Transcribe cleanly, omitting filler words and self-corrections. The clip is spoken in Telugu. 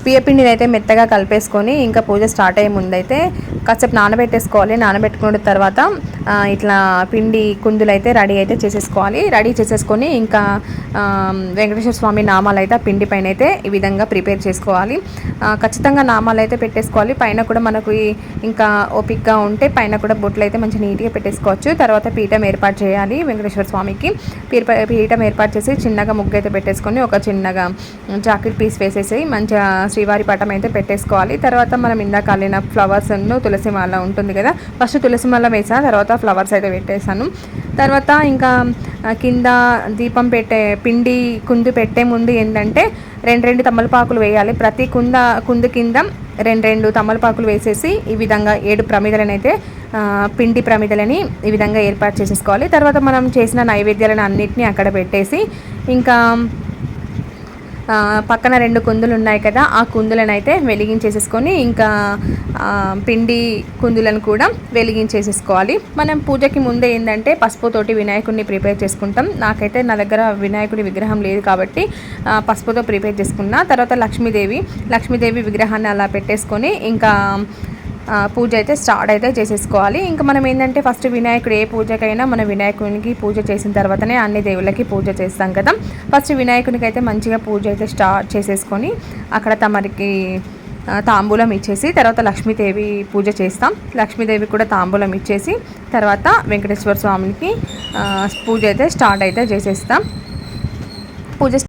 బియ్యపిండిని అయితే మెత్తగా కలిపేసుకొని ఇంకా పూజ స్టార్ట్ అయ్యే ముందైతే కాసేపు నానబెట్టేసుకోవాలి. నానబెట్టుకున్న తర్వాత ఇట్లా పిండి కుందులు అయితే రెడీ అయితే చేసేసుకోవాలి. రెడీ చేసేసుకొని ఇంకా వెంకటేశ్వర స్వామి నామాలు అయితే ఆ పిండి పైన అయితే ఈ విధంగా ప్రిపేర్ చేసుకోవాలి. ఖచ్చితంగా నామాలు అయితే పెట్టేసుకోవాలి. పైన కూడా మనకు ఇంకా ఓపిక్గా ఉంటే పైన కూడా బొట్లు అయితే మంచి నీట్గా పెట్టేసుకోవచ్చు. తర్వాత పీఠం ఏర్పాటు చేయాలి. వెంకటేశ్వర స్వామికి పీఠం ఏర్పాటు చేసి చిన్నగా ముగ్గు అయితే పెట్టేసుకొని ఒక చిన్నగా జాకెట్ పీస్ వేసేసి మంచిగా శ్రీవారి పటం అయితే పెట్టేసుకోవాలి. తర్వాత మనం ఇందాక అల్లిన ఫ్లవర్స్ తులసి మాల ఉంటుంది కదా, ఫస్ట్ తులసి మాల వేసాను, తర్వాత ఫ్లవర్స్ అయితే పెట్టేశాను. తర్వాత ఇంకా కింద దీపం పిండి కుందు పెట్టే ముందు ఏంటంటే రెండు తమలపాకులు వేయాలి. ప్రతి కుందు కింద రెండు తమలపాకులు వేసేసి ఈ విధంగా 7 ప్రమిదలను అయితే పిండి ప్రమిదలని ఈ విధంగా ఏర్పాటు చేసేసుకోవాలి. తర్వాత మనం చేసిన నైవేద్యాలను అన్నిటినీ అక్కడ పెట్టేసి ఇంకా పక్కన 2 కుందులు ఉన్నాయి కదా, ఆ కుందులను అయితే వెలిగించేసేసుకొని ఇంకా పిండి కుందులను కూడా వెలిగించేసేసుకోవాలి. మనం పూజకి ముందే ఏంటంటే పసుపుతోటి వినాయకుడిని ప్రిపేర్ చేసుకుంటాం. నా దగ్గర వినాయకుడి విగ్రహం లేదు కాబట్టి పసుపుతో ప్రిపేర్ చేసుకున్నా. తర్వాత లక్ష్మీదేవి విగ్రహాన్ని అలా పెట్టేసుకొని ఇంకా పూజ అయితే స్టార్ట్ అయితే చేసేసుకోవాలి. ఇంకా మనం ఏంటంటే ఫస్ట్ వినాయకుడు ఏ పూజకైనా మన వినాయకునికి పూజ చేసిన తర్వాతనే అన్ని దేవుళ్ళకి పూజ చేస్తాం కదా. ఫస్ట్ వినాయకునికి అయితే మంచిగా పూజ అయితే స్టార్ట్ చేసేసుకొని అక్కడ తమరికి తాంబూలం ఇచ్చేసి తర్వాత లక్ష్మీదేవి పూజ చేస్తాం. లక్ష్మీదేవి కూడా తాంబూలం ఇచ్చేసి తర్వాత వెంకటేశ్వర స్వామికి పూజ అయితే స్టార్ట్ అయితే చేసేస్తాం. పూజ